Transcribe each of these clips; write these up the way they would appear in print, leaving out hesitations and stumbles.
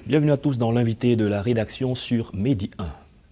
Bienvenue à tous dans l'invité de la rédaction sur Medi 1.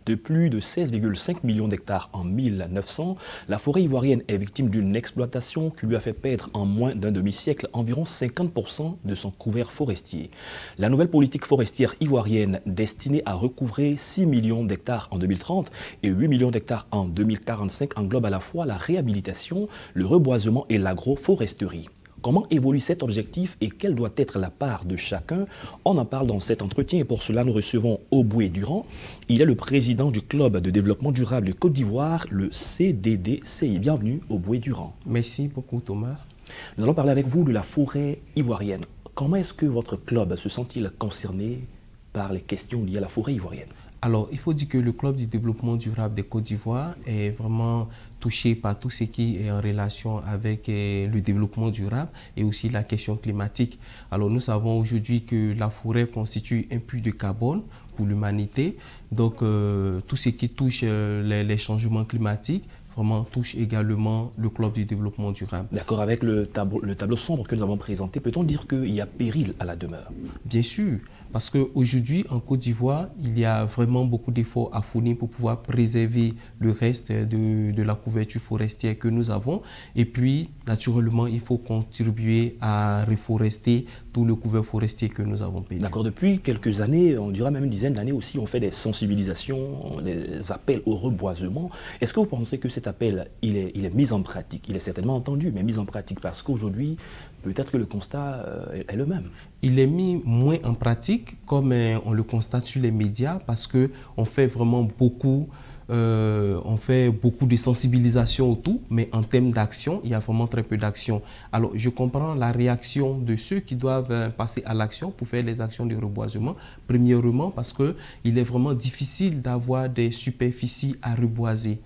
De plus de 16,5 millions d'hectares en 1900, la forêt ivoirienne est victime d'une exploitation qui lui a fait perdre en moins d'un demi-siècle environ 50% de son couvert forestier. La nouvelle politique forestière ivoirienne destinée à recouvrer 6 millions d'hectares en 2030 et 8 millions d'hectares en 2045 englobe à la fois la réhabilitation, le reboisement et l'agroforesterie. Comment évolue cet objectif et quelle doit être la part de chacun? On en parle dans cet entretien et pour cela nous recevons Oboué Durand. Il est le président du Club de développement durable de Côte d'Ivoire, le CDDCI. Bienvenue Oboué Durand. Merci beaucoup Thomas. Nous allons parler avec vous de la forêt ivoirienne. Comment est-ce que votre club se sent-il concerné par les questions liées à la forêt ivoirienne? Alors, il faut dire que le Club du développement durable de Côte d'Ivoire est vraiment touché par tout ce qui est en relation avec le développement durable et aussi la question climatique. Alors, nous savons aujourd'hui que la forêt constitue un puits de carbone pour l'humanité. Donc, tout ce qui touche les changements climatiques vraiment touche également le Club du développement durable. D'accord, avec le tableau sombre que nous avons présenté, peut-on dire qu'il y a péril à la demeure? Bien sûr, parce qu'aujourd'hui, en Côte d'Ivoire, il y a vraiment beaucoup d'efforts à fournir pour pouvoir préserver le reste de la couverture forestière que nous avons. Et puis, naturellement, il faut contribuer à reforester tout le couvert forestier que nous avons perdu. D'accord, depuis quelques années, on dirait même une dizaine d'années aussi, on fait des sensibilisations, des appels au reboisement. Est-ce que vous pensez que cet appel, il est mis en pratique? Il est certainement entendu, mais mis en pratique parce qu'aujourd'hui, peut-être que le constat est le même. Il est mis moins en pratique, comme on le constate sur les médias, parce qu'on fait vraiment beaucoup de sensibilisation autour, mais en termes d'action, il y a vraiment très peu d'action. Alors, je comprends la réaction de ceux qui doivent passer à l'action pour faire les actions de reboisement. Premièrement, parce qu'il est vraiment difficile d'avoir des superficies à reboiser.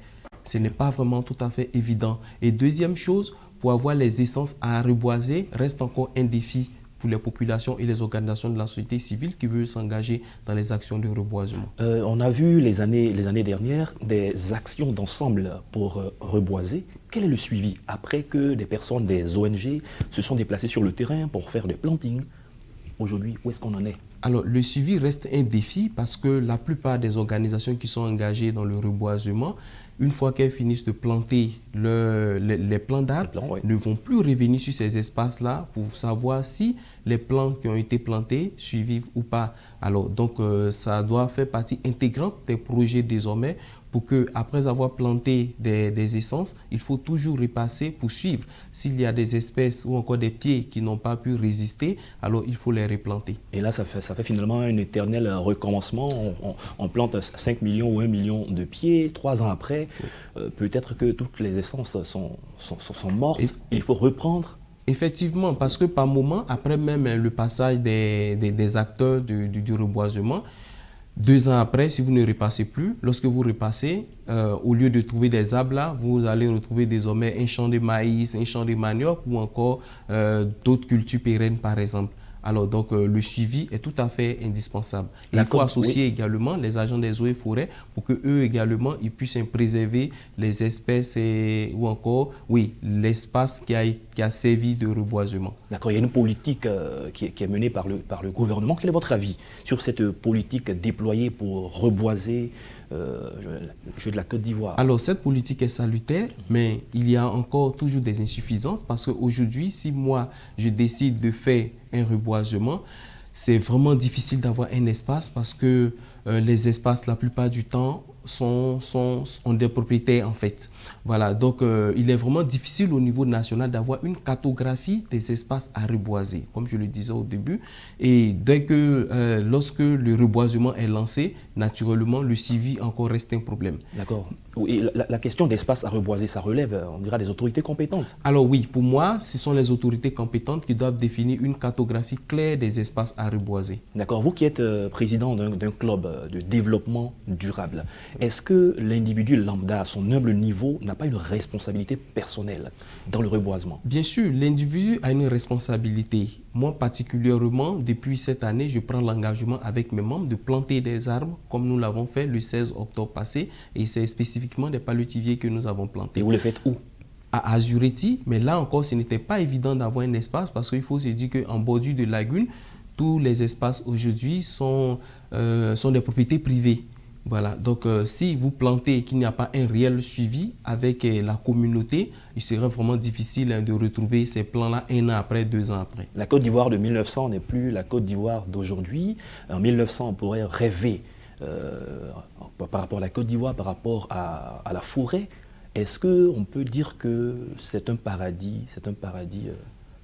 Ce n'est pas vraiment tout à fait évident. Et deuxième chose, pour avoir les essences à reboiser, reste encore un défi pour les populations et les organisations de la société civile qui veulent s'engager dans les actions de reboisement. On a vu les années dernières des actions d'ensemble pour reboiser. Quel est le suivi après que des personnes, des ONG se sont déplacées sur le terrain pour faire des plantings? Aujourd'hui, où est-ce qu'on en est? Alors, le suivi reste un défi parce que la plupart des organisations qui sont engagées dans le reboisement, une fois qu'elles finissent de planter les plants d'arbres, oui, ne vont plus revenir sur ces espaces-là pour savoir si les plants qui ont été plantés survivent ou pas. Alors, donc, ça doit faire partie intégrante des projets désormais pour que, après avoir planté des essences, il faut toujours repasser pour suivre. S'il y a des espèces ou encore des pieds qui n'ont pas pu résister, alors il faut les replanter. Et là, ça fait finalement un éternel recommencement. On plante 5 millions ou 1 million de pieds. 3 ans après, peut-être que toutes les essences sont mortes. Il faut reprendre. Effectivement, parce que par moment, après même le passage des acteurs du reboisement, 2 ans après, si vous ne repassez plus, lorsque vous repassez, au lieu de trouver des arbres là, vous allez retrouver désormais un champ de maïs, un champ de manioc ou encore d'autres cultures pérennes par exemple. Alors donc le suivi est tout à fait indispensable. Il faut associer également les agents des eaux et forêts pour que eux également ils puissent préserver les espèces ou encore l'espace qui a servi de reboisement. D'accord, il y a une politique qui est menée par le gouvernement. Quel est votre avis sur cette politique déployée pour reboiser de la Côte d'Ivoire? Alors cette politique est salutaire, mais il y a encore toujours des insuffisances parce qu'aujourd'hui, si moi je décide de faire un reboisement, c'est vraiment difficile d'avoir un espace parce que les espaces, la plupart du temps, ont des propriétaires en fait. Voilà, donc il est vraiment difficile au niveau national d'avoir une cartographie des espaces à reboiser, comme je le disais au début. Et lorsque le reboisement est lancé, naturellement, le suivi encore reste un problème. D'accord. Et la question d'espace à reboiser, ça relève, on dira, des autorités compétentes. Alors oui, pour moi, ce sont les autorités compétentes qui doivent définir une cartographie claire des espaces à reboiser. D'accord. Vous qui êtes président d'un club de développement durable, est-ce que l'individu lambda, à son humble niveau, n'a pas une responsabilité personnelle dans le reboisement? Bien sûr, l'individu a une responsabilité. Moi, particulièrement, depuis cette année, je prends l'engagement avec mes membres de planter des arbres, comme nous l'avons fait le 16 octobre passé, et c'est spécifiquement des palétuviers que nous avons plantés. Et vous les faites où? À Azureti, mais là encore, ce n'était pas évident d'avoir un espace parce qu'il faut se dire qu'en bordure de lagune, tous les espaces aujourd'hui sont des propriétés privées. Voilà, donc si vous plantez et qu'il n'y a pas un réel suivi avec la communauté, il serait vraiment difficile de retrouver ces plants-là 1 an après, 2 ans après. La Côte d'Ivoire de 1900 n'est plus la Côte d'Ivoire d'aujourd'hui. En 1900, on pourrait rêver par rapport à la Côte d'Ivoire, par rapport à la forêt. Est-ce qu'on peut dire que c'est un paradis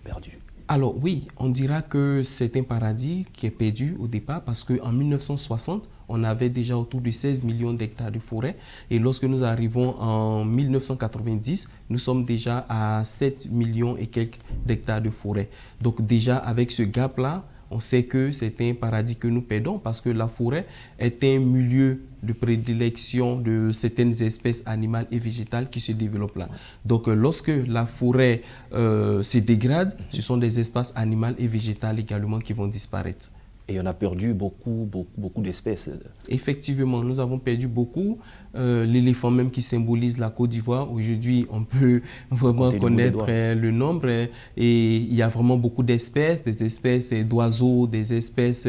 perdu? Alors oui, on dira que c'est un paradis qui est perdu au départ parce qu'en 1960, on avait déjà autour de 16 millions d'hectares de forêt et lorsque nous arrivons en 1990, nous sommes déjà à 7 millions et quelques d'hectares de forêt. Donc déjà avec ce gap-là, on sait que c'est un paradis que nous perdons parce que la forêt est un milieu de prédilection de certaines espèces animales et végétales qui se développent là. Donc lorsque la forêt se dégrade, ce sont des espaces animaux et végétales également qui vont disparaître. Et on a perdu beaucoup d'espèces. Effectivement, nous avons perdu beaucoup. L'éléphant même qui symbolise la Côte d'Ivoire, aujourd'hui, on peut vraiment connaître le nombre. Et il y a vraiment beaucoup d'espèces, des espèces d'oiseaux, des espèces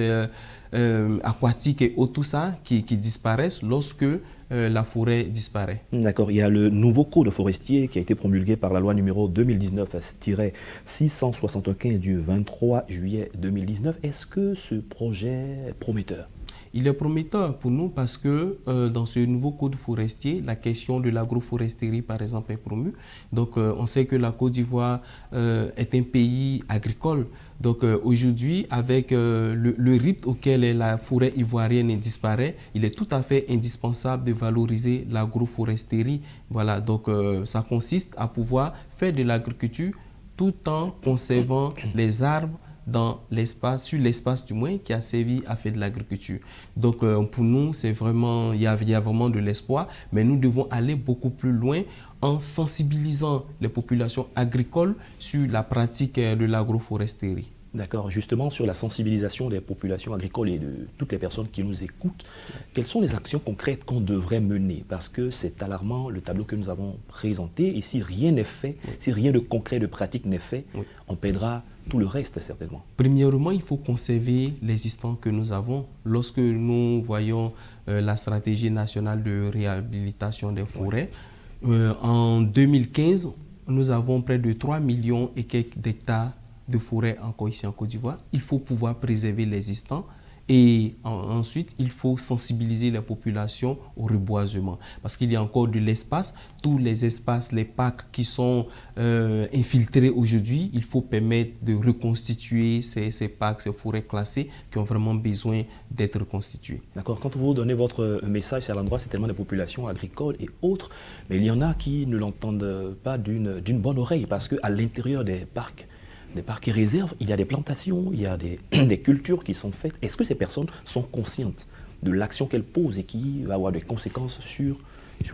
aquatiques et autres, tout ça qui disparaissent lorsque la forêt disparaît. D'accord. Il y a le nouveau code forestier qui a été promulgué par la loi numéro 2019-675 du 23 juillet 2019. Est-ce que ce projet est prometteur? Il est prometteur pour nous parce que dans ce nouveau code forestier, la question de l'agroforesterie, par exemple, est promue. Donc, on sait que la Côte d'Ivoire est un pays agricole. Donc, aujourd'hui, avec le rythme auquel la forêt ivoirienne disparaît, il est tout à fait indispensable de valoriser l'agroforesterie. Voilà, donc ça consiste à pouvoir faire de l'agriculture tout en conservant les arbres dans l'espace, sur l'espace du moins, qui a servi à faire de l'agriculture. Donc pour nous, c'est vraiment, il y a vraiment de l'espoir, mais nous devons aller beaucoup plus loin en sensibilisant les populations agricoles sur la pratique de l'agroforesterie. D'accord. Justement, sur la sensibilisation des populations agricoles et de toutes les personnes qui nous écoutent, quelles sont les actions concrètes qu'on devrait mener? Parce que c'est alarmant le tableau que nous avons présenté. Et si rien n'est fait, si rien de concret, de pratique n'est fait, on perdra tout le reste, certainement. Premièrement, il faut conserver l'existant que nous avons. Lorsque nous voyons la stratégie nationale de réhabilitation des forêts, en 2015, nous avons près de 3 millions et quelques d'hectares de forêt encore ici en Côte d'Ivoire. Il faut pouvoir préserver l'existant et ensuite il faut sensibiliser la population au reboisement parce qu'il y a encore de l'espace. Tous les espaces, les parcs qui sont infiltrés aujourd'hui, il faut permettre de reconstituer ces parcs, ces forêts classées qui ont vraiment besoin d'être reconstituées. D'accord. Quand vous donnez votre message, c'est à l'endroit certainement des populations agricoles et autres, mais il y en a qui ne l'entendent pas d'une bonne oreille parce qu'à l'intérieur des parcs et réserves, il y a des plantations, il y a des cultures qui sont faites. Est-ce que ces personnes sont conscientes de l'action qu'elles posent et qui va avoir des conséquences sur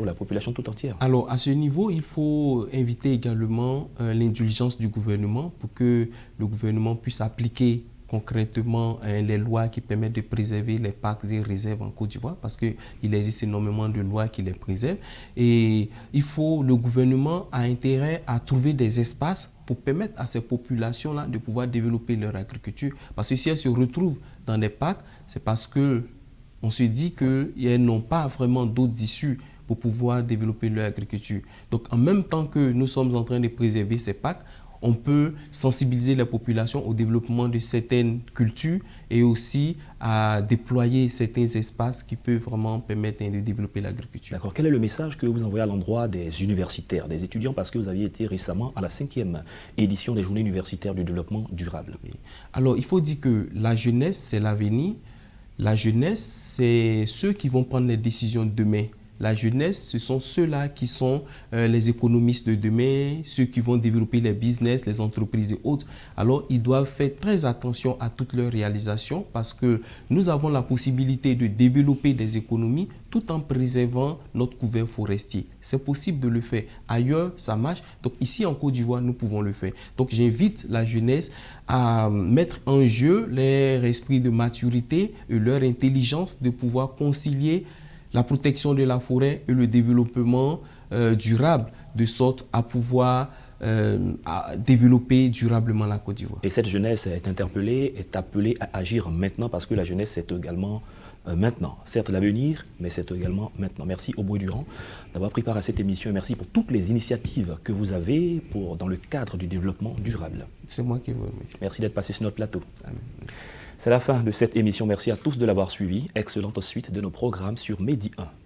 la population tout entière? Alors, à ce niveau, il faut inviter également l'indulgence du gouvernement pour que le gouvernement puisse appliquer concrètement les lois qui permettent de préserver les parcs et réserves en Côte d'Ivoire parce qu'il existe énormément de lois qui les préservent. Et le gouvernement a intérêt à trouver des espaces pour permettre à ces populations-là de pouvoir développer leur agriculture. Parce que si elles se retrouvent dans des parcs, c'est parce qu'on se dit qu'elles n'ont pas vraiment d'autres issues pour pouvoir développer leur agriculture. Donc en même temps que nous sommes en train de préserver ces parcs, on peut sensibiliser la population au développement de certaines cultures et aussi à déployer certains espaces qui peuvent vraiment permettre de développer l'agriculture. D'accord. Quel est le message que vous envoyez à l'endroit des universitaires, des étudiants, parce que vous aviez été récemment à la 5e édition des Journées universitaires du développement durable? Alors, il faut dire que la jeunesse, c'est l'avenir. La jeunesse, c'est ceux qui vont prendre les décisions de demain. La jeunesse, ce sont ceux-là qui sont les économistes de demain, ceux qui vont développer les business, les entreprises et autres. Alors, ils doivent faire très attention à toutes leurs réalisations parce que nous avons la possibilité de développer des économies tout en préservant notre couvert forestier. C'est possible de le faire. Ailleurs, ça marche. Donc, ici, en Côte d'Ivoire, nous pouvons le faire. Donc, j'invite la jeunesse à mettre en jeu leur esprit de maturité et leur intelligence de pouvoir concilier la protection de la forêt et le développement durable, de sorte à pouvoir à développer durablement la Côte d'Ivoire. Et cette jeunesse est interpellée, est appelée à agir maintenant parce que la jeunesse, c'est également maintenant. Certes, l'avenir, mais c'est également maintenant. Merci Aubrey Durand d'avoir pris part à cette émission et merci pour toutes les initiatives que vous avez dans le cadre du développement durable. C'est moi qui vous remercie. Merci d'être passé sur notre plateau. Amen. C'est la fin de cette émission. Merci à tous de l'avoir suivi. Excellente suite de nos programmes sur Medi 1.